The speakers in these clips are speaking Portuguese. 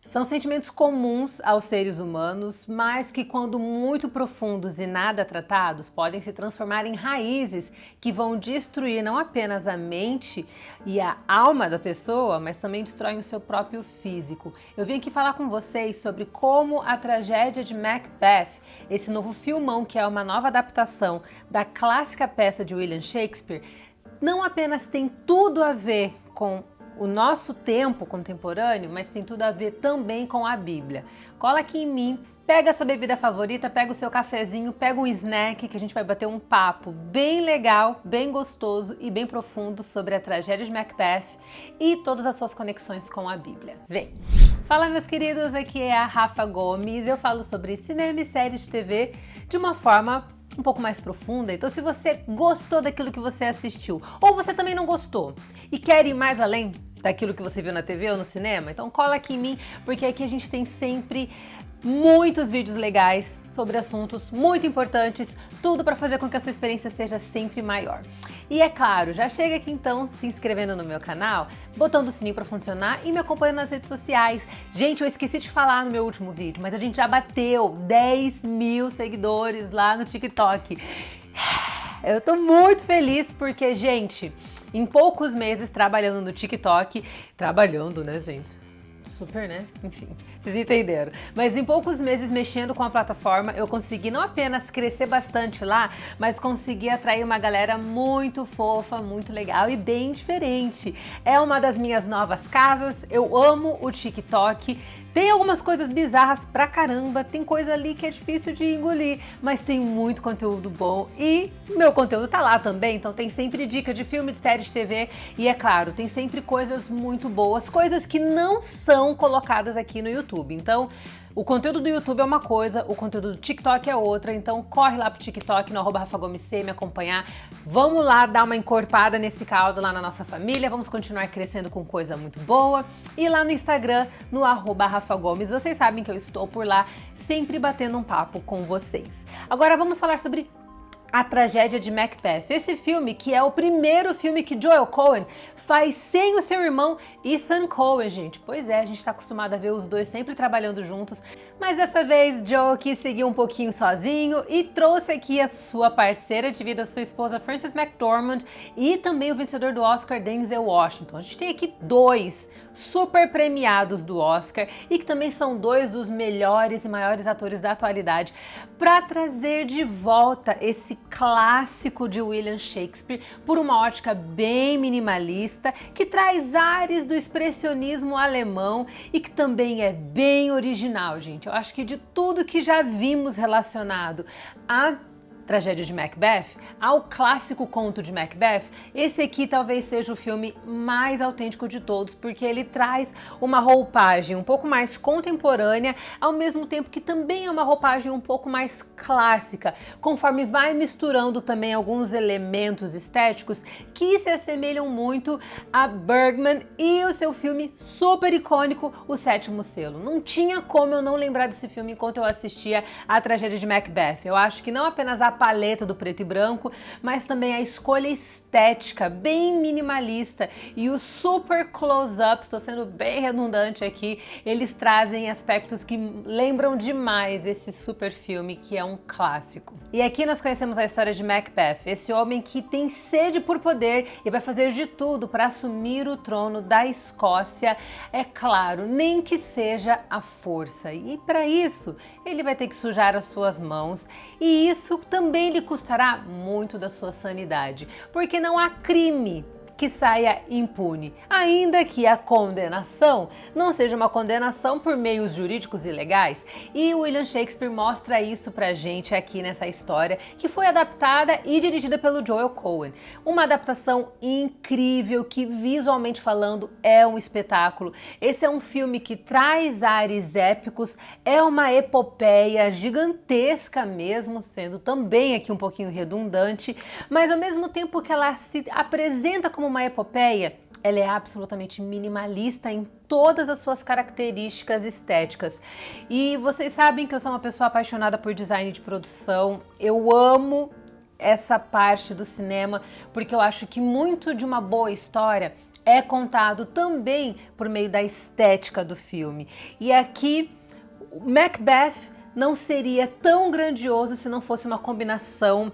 São sentimentos comuns aos seres humanos, mas que, quando muito profundos e nada tratados, podem se transformar em raízes que vão destruir não apenas a mente e a alma da pessoa, mas também destroem o seu próprio físico. Eu vim aqui falar com vocês sobre como a tragédia de Macbeth, esse novo filmão que é uma nova adaptação da clássica peça de William Shakespeare, não apenas tem tudo a ver com o nosso tempo contemporâneo, mas tem tudo a ver também com a Bíblia. Cola aqui em mim, pega a sua bebida favorita, pega o seu cafezinho, pega um snack que a gente vai bater um papo bem legal, bem gostoso e bem profundo sobre a tragédia de Macbeth e todas as suas conexões com a Bíblia. Vem! Fala, meus queridos, aqui é a Rafa Gomes, eu falo sobre cinema e séries de TV de uma forma um pouco mais profunda. Então, se você gostou daquilo que você assistiu, ou você também não gostou e quer ir mais além daquilo que você viu na TV ou no cinema, então cola aqui em mim, porque aqui a gente tem sempre muitos vídeos legais sobre assuntos muito importantes, tudo para fazer com que a sua experiência seja sempre maior. E é claro, já chega aqui então se inscrevendo no meu canal, botando o sininho para funcionar e me acompanhando nas redes sociais. Gente, eu esqueci de falar no meu último vídeo, mas a gente já bateu 10 mil seguidores lá no TikTok. Eu tô muito feliz porque, gente, em poucos meses trabalhando no TikTok, né, gente? Super, né? Enfim, vocês entenderam. Mas em poucos meses mexendo com a plataforma, eu consegui não apenas crescer bastante lá, mas consegui atrair uma galera muito fofa, muito legal e bem diferente. É uma das minhas novas casas, eu amo o TikTok. Tem algumas coisas bizarras pra caramba, tem coisa ali que é difícil de engolir, mas tem muito conteúdo bom e meu conteúdo tá lá também, então tem sempre dica de filme, de série de TV e, é claro, tem sempre coisas muito boas, coisas que não são colocadas aqui no YouTube. Então, o conteúdo do YouTube é uma coisa, o conteúdo do TikTok é outra, então corre lá pro TikTok, no @RafaGomesC, me acompanhar. Vamos lá dar uma encorpada nesse caldo lá na nossa família, vamos continuar crescendo com coisa muito boa. E lá no Instagram, no @RafaGomes, vocês sabem que eu estou por lá, sempre batendo um papo com vocês. Agora vamos falar sobre a tragédia de Macbeth. Esse filme que é o primeiro filme que Joel Coen faz sem o seu irmão Ethan Coen, gente. Pois é, a gente tá acostumado a ver os dois sempre trabalhando juntos, mas dessa vez Joel quis seguir um pouquinho sozinho e trouxe aqui a sua parceira de vida, sua esposa Frances McDormand e também o vencedor do Oscar, Denzel Washington. A gente tem aqui dois super premiados do Oscar e que também são dois dos melhores e maiores atores da atualidade para trazer de volta esse clássico de William Shakespeare por uma ótica bem minimalista, que traz ares do expressionismo alemão e que também é bem original, gente. Eu acho que de tudo que já vimos relacionado a tragédia de Macbeth, ao clássico conto de Macbeth, esse aqui talvez seja o filme mais autêntico de todos, porque ele traz uma roupagem um pouco mais contemporânea, ao mesmo tempo que também é uma roupagem um pouco mais clássica, conforme vai misturando também alguns elementos estéticos que se assemelham muito a Bergman e o seu filme super icônico, O Sétimo Selo. Não tinha como eu não lembrar desse filme enquanto eu assistia a tragédia de Macbeth. Eu acho que não apenas a paleta do preto e branco, mas também a escolha estética bem minimalista e os super close-ups, estou sendo bem redundante aqui, eles trazem aspectos que lembram demais esse super filme que é um clássico. E aqui nós conhecemos a história de Macbeth, esse homem que tem sede por poder e vai fazer de tudo para assumir o trono da Escócia, é claro, nem que seja à força. E para isso, ele vai ter que sujar as suas mãos e isso também lhe custará muito da sua sanidade, porque não há crime que saia impune, ainda que a condenação não seja uma condenação por meios jurídicos e legais. E William Shakespeare mostra isso pra gente aqui nessa história, que foi adaptada e dirigida pelo Joel Coen. Uma adaptação incrível que, visualmente falando, é um espetáculo. Esse é um filme que traz ares épicos, é uma epopeia gigantesca mesmo, sendo também aqui um pouquinho redundante, mas ao mesmo tempo que ela se apresenta como uma epopeia, ela é absolutamente minimalista em todas as suas características estéticas. E vocês sabem que eu sou uma pessoa apaixonada por design de produção, eu amo essa parte do cinema, porque eu acho que muito de uma boa história é contado também por meio da estética do filme. E aqui, Macbeth não seria tão grandioso se não fosse uma combinação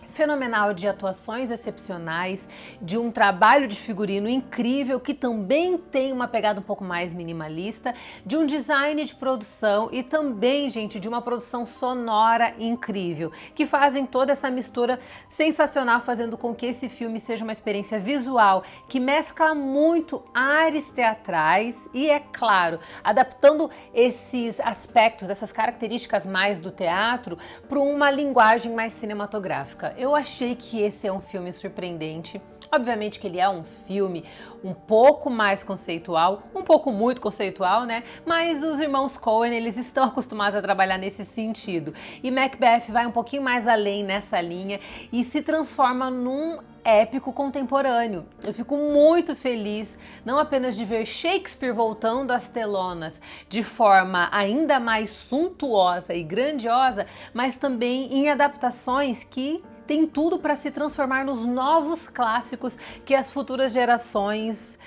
fenomenal de atuações excepcionais, de um trabalho de figurino incrível que também tem uma pegada um pouco mais minimalista, de um design de produção e também, gente, de uma produção sonora incrível, que fazem toda essa mistura sensacional, fazendo com que esse filme seja uma experiência visual que mescla muito áreas teatrais e, é claro, adaptando esses aspectos, essas características mais do teatro para uma linguagem mais cinematográfica. Eu achei que esse é um filme surpreendente. Obviamente que ele é um filme um pouco mais conceitual, um pouco muito conceitual, né? Mas os irmãos Coen, eles estão acostumados a trabalhar nesse sentido. E Macbeth vai um pouquinho mais além nessa linha e se transforma num épico contemporâneo. Eu fico muito feliz, não apenas de ver Shakespeare voltando às telonas de forma ainda mais suntuosa e grandiosa, mas também em adaptações que tem tudo para se transformar nos novos clássicos que as futuras gerações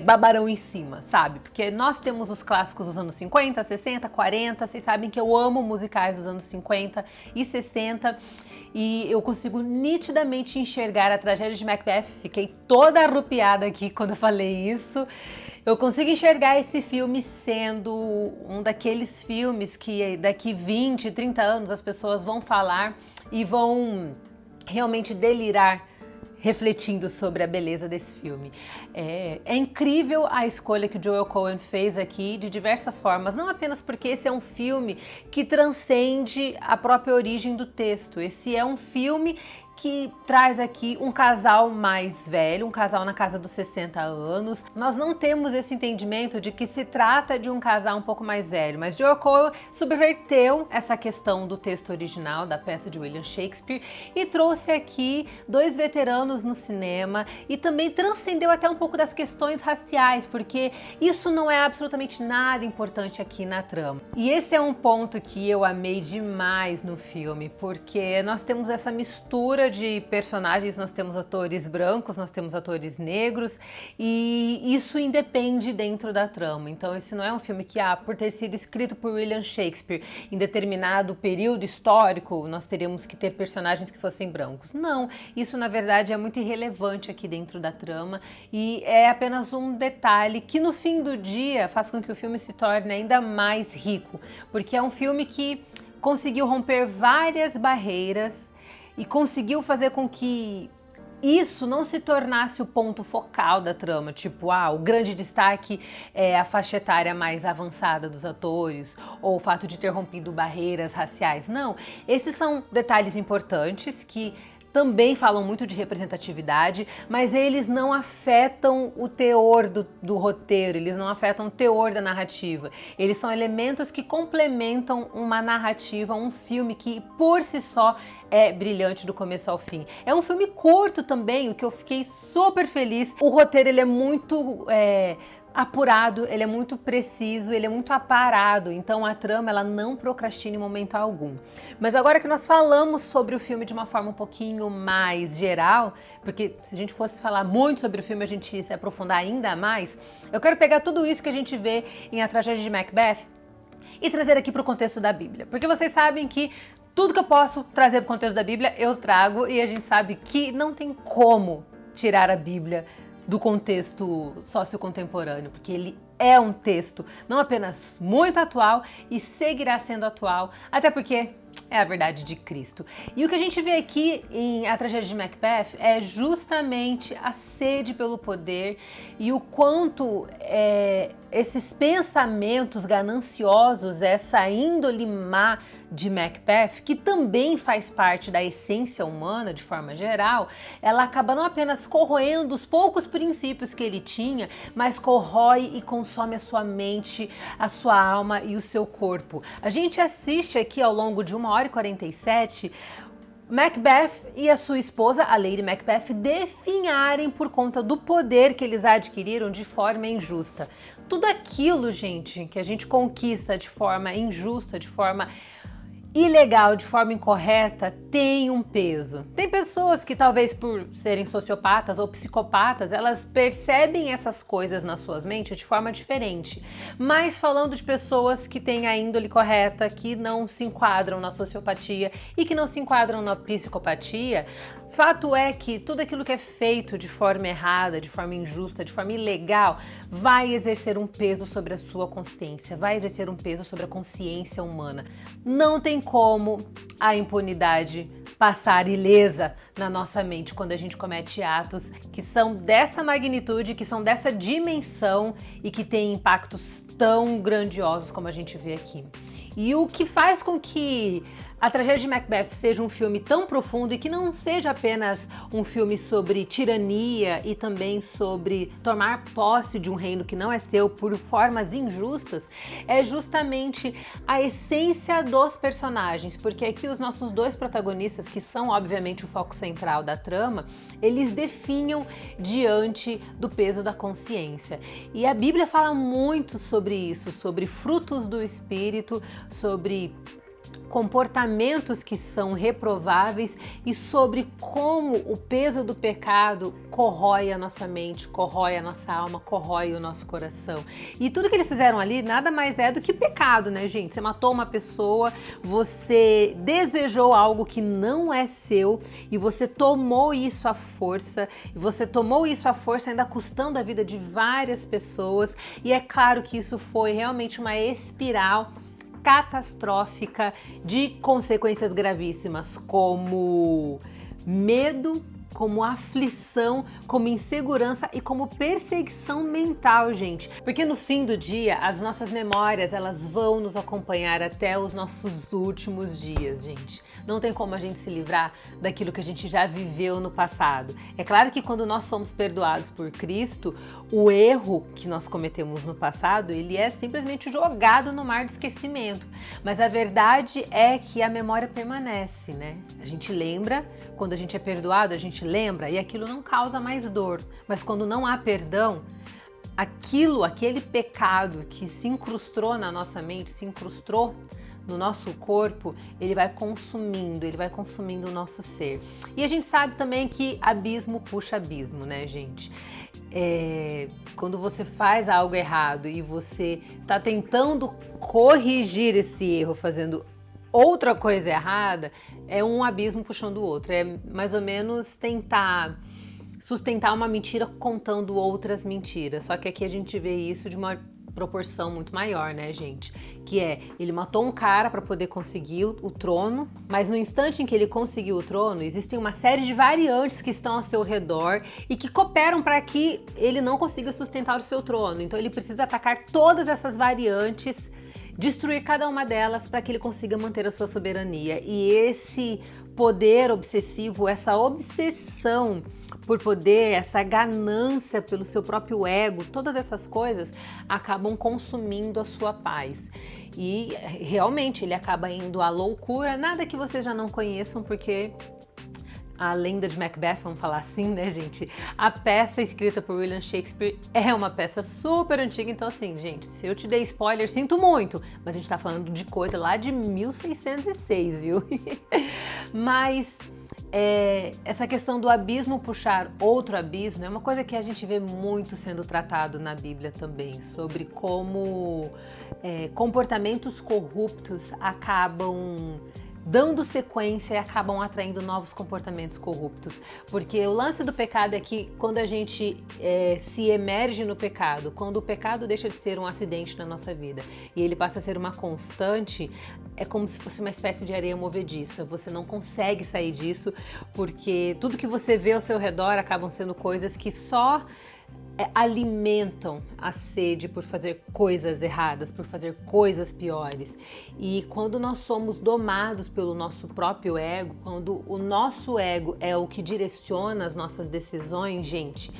babarão em cima, sabe? Porque nós temos os clássicos dos anos 50, 60, 40, vocês sabem que eu amo musicais dos anos 50 e 60 e eu consigo nitidamente enxergar a tragédia de Macbeth, fiquei toda arrupiada aqui quando eu falei isso. Eu consigo enxergar esse filme sendo um daqueles filmes que daqui 20, 30 anos as pessoas vão falar e vão realmente delirar refletindo sobre a beleza desse filme. É incrível a escolha que o Joel Coen fez aqui de diversas formas, não apenas porque esse é um filme que transcende a própria origem do texto. Esse é um filme que traz aqui um casal mais velho, um casal na casa dos 60 anos. Nós não temos esse entendimento de que se trata de um casal um pouco mais velho, mas Joel Coen subverteu essa questão do texto original da peça de William Shakespeare e trouxe aqui dois veteranos no cinema e também transcendeu até um pouco das questões raciais, porque isso não é absolutamente nada importante aqui na trama. E esse é um ponto que eu amei demais no filme, porque nós temos essa mistura de personagens, nós temos atores brancos, nós temos atores negros e isso independe dentro da trama. Então esse não é um filme que, por ter sido escrito por William Shakespeare em determinado período histórico, nós teríamos que ter personagens que fossem brancos. Não, isso na verdade é muito irrelevante aqui dentro da trama e é apenas um detalhe que no fim do dia faz com que o filme se torne ainda mais rico, porque é um filme que conseguiu romper várias barreiras e conseguiu fazer com que isso não se tornasse o ponto focal da trama, tipo, o grande destaque é a faixa etária mais avançada dos atores, ou o fato de ter rompido barreiras raciais. Não, esses são detalhes importantes que também falam muito de representatividade, mas eles não afetam o teor do roteiro, eles não afetam o teor da narrativa. Eles são elementos que complementam uma narrativa, um filme que por si só é brilhante do começo ao fim. É um filme curto também, o que eu fiquei super feliz. O roteiro ele é muito apurado, ele é muito preciso, ele é muito aparado, então a trama ela não procrastina em momento algum. Mas agora que nós falamos sobre o filme de uma forma um pouquinho mais geral, porque se a gente fosse falar muito sobre o filme, a gente ia se aprofundar ainda mais, eu quero pegar tudo isso que a gente vê em A Tragédia de Macbeth e trazer aqui para o contexto da Bíblia, porque vocês sabem que tudo que eu posso trazer para o contexto da Bíblia, eu trago, e a gente sabe que não tem como tirar a Bíblia do contexto sociocontemporâneo, porque ele é um texto não apenas muito atual e seguirá sendo atual, até porque é a verdade de Cristo. E o que a gente vê aqui em A Tragédia de Macbeth é justamente a sede pelo poder e o quanto esses pensamentos gananciosos, essa índole má de Macbeth, que também faz parte da essência humana de forma geral, ela acaba não apenas corroendo os poucos princípios que ele tinha, mas corrói e consome a sua mente, a sua alma e o seu corpo. A gente assiste aqui ao longo de 1h47 Macbeth e a sua esposa, a Lady Macbeth, definharem por conta do poder que eles adquiriram de forma injusta. Tudo aquilo, gente, que a gente conquista de forma injusta, de forma ilegal de forma incorreta tem um peso. Tem pessoas que talvez por serem sociopatas ou psicopatas, elas percebem essas coisas nas suas mentes de forma diferente. Mas falando de pessoas que têm a índole correta, que não se enquadram na sociopatia e que não se enquadram na psicopatia, fato é que tudo aquilo que é feito de forma errada, de forma injusta, de forma ilegal, vai exercer um peso sobre a sua consciência, vai exercer um peso sobre a consciência humana. Não tem como a impunidade passar ilesa na nossa mente quando a gente comete atos que são dessa magnitude, que são dessa dimensão e que têm impactos tão grandiosos como a gente vê aqui. E o que faz com que A Tragédia de Macbeth seja um filme tão profundo e que não seja apenas um filme sobre tirania e também sobre tomar posse de um reino que não é seu por formas injustas, é justamente a essência dos personagens, porque aqui os nossos dois protagonistas, que são obviamente o foco central da trama, eles definham diante do peso da consciência. E a Bíblia fala muito sobre isso, sobre frutos do Espírito, sobre comportamentos que são reprováveis e sobre como o peso do pecado corrói a nossa mente, corrói a nossa alma, corrói o nosso coração. E tudo que eles fizeram ali nada mais é do que pecado, né, gente? Você matou uma pessoa, você desejou algo que não é seu e você tomou isso à força, e você tomou isso à força ainda custando a vida de várias pessoas, e é claro que isso foi realmente uma espiral catastrófica de consequências gravíssimas, como medo, como aflição, como insegurança e como perseguição mental, gente. Porque no fim do dia, as nossas memórias, elas vão nos acompanhar até os nossos últimos dias, gente. Não tem como a gente se livrar daquilo que a gente já viveu no passado. É claro que quando nós somos perdoados por Cristo, o erro que nós cometemos no passado, ele é simplesmente jogado no mar do esquecimento. Mas a verdade é que a memória permanece, né? A gente lembra, quando a gente é perdoado, a gente lembra e aquilo não causa mais dor. Mas quando não há perdão, aquele pecado que se incrustou na nossa mente, se incrustou no nosso corpo, ele vai consumindo o nosso ser. E a gente sabe também que abismo puxa abismo, né, gente? Quando você faz algo errado e você tá tentando corrigir esse erro fazendo outra coisa errada, é um abismo puxando o outro. É mais ou menos tentar sustentar uma mentira contando outras mentiras. Só que aqui a gente vê isso de uma proporção muito maior, né, gente? Que ele matou um cara para poder conseguir o trono, mas no instante em que ele conseguiu o trono, existem uma série de variantes que estão ao seu redor e que cooperam para que ele não consiga sustentar o seu trono. Então ele precisa atacar todas essas variantes, destruir cada uma delas para que ele consiga manter a sua soberania. E esse poder obsessivo, essa obsessão por poder, essa ganância pelo seu próprio ego, todas essas coisas acabam consumindo a sua paz. E realmente ele acaba indo à loucura, nada que vocês já não conheçam, porque a lenda de Macbeth, vamos falar assim, né, gente? A peça escrita por William Shakespeare é uma peça super antiga, então assim, gente, se eu te dei spoiler, sinto muito, mas a gente tá falando de coisa lá de 1606, viu? Mas essa questão do abismo puxar outro abismo é uma coisa que a gente vê muito sendo tratado na Bíblia também, sobre como comportamentos corruptos acabam dando sequência e acabam atraindo novos comportamentos corruptos. Porque o lance do pecado é que quando a gente se emerge no pecado, quando o pecado deixa de ser um acidente na nossa vida e ele passa a ser uma constante, é como se fosse uma espécie de areia movediça. Você não consegue sair disso porque tudo que você vê ao seu redor acabam sendo coisas que só alimentam a sede por fazer coisas erradas, por fazer coisas piores. E quando nós somos domados pelo nosso próprio ego, quando o nosso ego é o que direciona as nossas decisões, gente,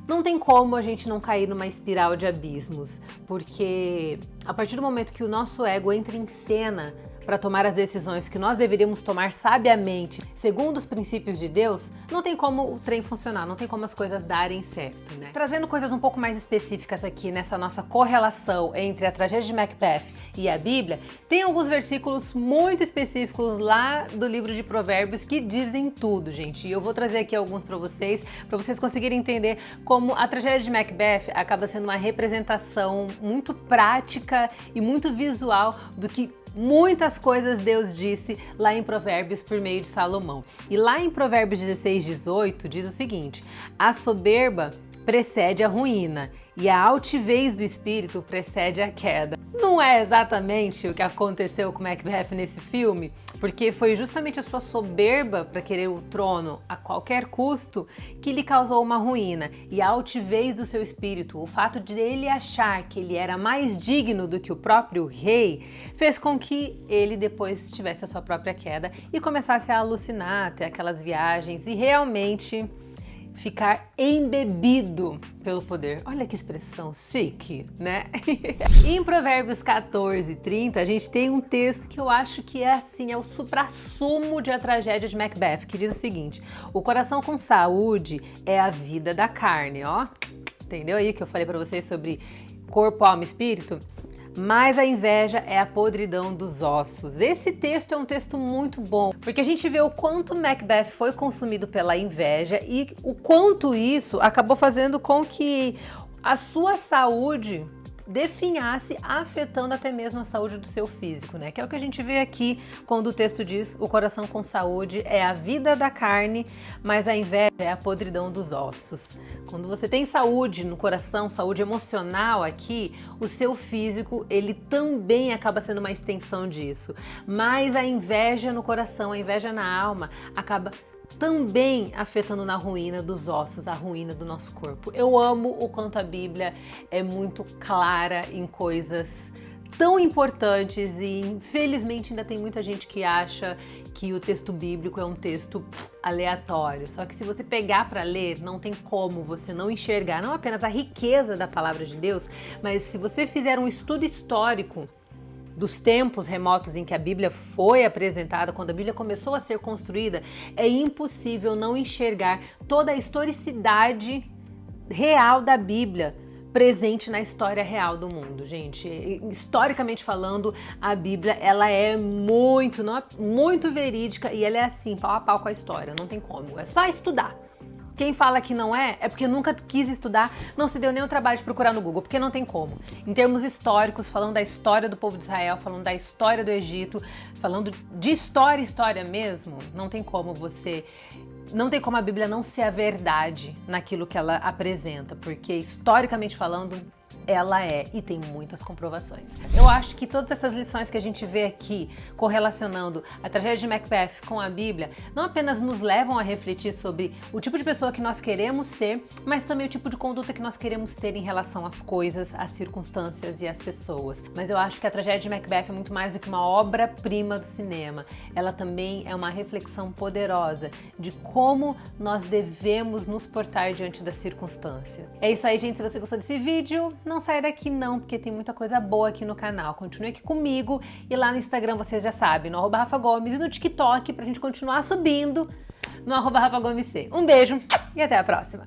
não tem como a gente não cair numa espiral de abismos, porque a partir do momento que o nosso ego entra em cena para tomar as decisões que nós deveríamos tomar sabiamente, segundo os princípios de Deus, não tem como o trem funcionar, não tem como as coisas darem certo, né? Trazendo coisas um pouco mais específicas aqui nessa nossa correlação entre a Tragédia de Macbeth e a Bíblia, tem alguns versículos muito específicos lá do livro de Provérbios que dizem tudo, gente. E eu vou trazer aqui alguns para vocês conseguirem entender como a tragédia de Macbeth acaba sendo uma representação muito prática e muito visual do que muitas coisas Deus disse lá em Provérbios por meio de Salomão. E lá em Provérbios 16:18 diz o seguinte: a soberba precede a ruína e a altivez do espírito precede a queda. Não é exatamente o que aconteceu com Macbeth nesse filme, porque foi justamente a sua soberba para querer o trono a qualquer custo que lhe causou uma ruína, e a altivez do seu espírito, o fato de ele achar que ele era mais digno do que o próprio rei, fez com que ele depois tivesse a sua própria queda e começasse a alucinar, ter aquelas viagens e realmente ficar embebido pelo poder. Olha que expressão chique, né? Em Provérbios 14:30, a gente tem um texto que eu acho que é assim, é o suprassumo de a tragédia de Macbeth, que diz o seguinte: o coração com saúde é a vida da carne, ó. Entendeu aí que eu falei pra vocês sobre corpo, alma e espírito? Mas a inveja é a podridão dos ossos. Esse texto é um texto muito bom, porque a gente vê o quanto Macbeth foi consumido pela inveja e o quanto isso acabou fazendo com que a sua saúde definhasse, afetando até mesmo a saúde do seu físico, né? Que é o que a gente vê aqui quando o texto diz: o coração com saúde é a vida da carne, mas a inveja é a podridão dos ossos. Quando você tem saúde no coração, saúde emocional aqui, o seu físico, ele também acaba sendo uma extensão disso. Mas a inveja no coração, a inveja na alma, acaba também afetando na ruína dos ossos, a ruína do nosso corpo. Eu amo o quanto a Bíblia é muito clara em coisas tão importantes e infelizmente ainda tem muita gente que acha que o texto bíblico é um texto aleatório. Só que se você pegar para ler, não tem como você não enxergar não apenas a riqueza da palavra de Deus, mas se você fizer um estudo histórico dos tempos remotos em que a Bíblia foi apresentada, quando a Bíblia começou a ser construída, é impossível não enxergar toda a historicidade real da Bíblia presente na história real do mundo, gente. Historicamente falando, a Bíblia, ela é muito verídica e ela é assim, pau a pau com a história, não tem como, é só estudar. Quem fala que não é porque nunca quis estudar, não se deu nem o trabalho de procurar no Google, porque não tem como. Em termos históricos, falando da história do povo de Israel, falando da história do Egito, falando de história mesmo, não tem como a Bíblia não ser a verdade naquilo que ela apresenta, porque historicamente falando, ela é, e tem muitas comprovações. Eu acho que todas essas lições que a gente vê aqui, correlacionando a tragédia de Macbeth com a Bíblia, não apenas nos levam a refletir sobre o tipo de pessoa que nós queremos ser, mas também o tipo de conduta que nós queremos ter em relação às coisas, às circunstâncias e às pessoas. Mas eu acho que a tragédia de Macbeth é muito mais do que uma obra-prima do cinema. Ela também é uma reflexão poderosa de como nós devemos nos portar diante das circunstâncias. É isso aí, gente. Se você gostou desse vídeo, não sai daqui não, porque tem muita coisa boa aqui no canal. Continue aqui comigo e lá no Instagram vocês já sabem, no @RafaGomes, e no TikTok pra gente continuar subindo no @RafaGomesC. Um beijo e até a próxima!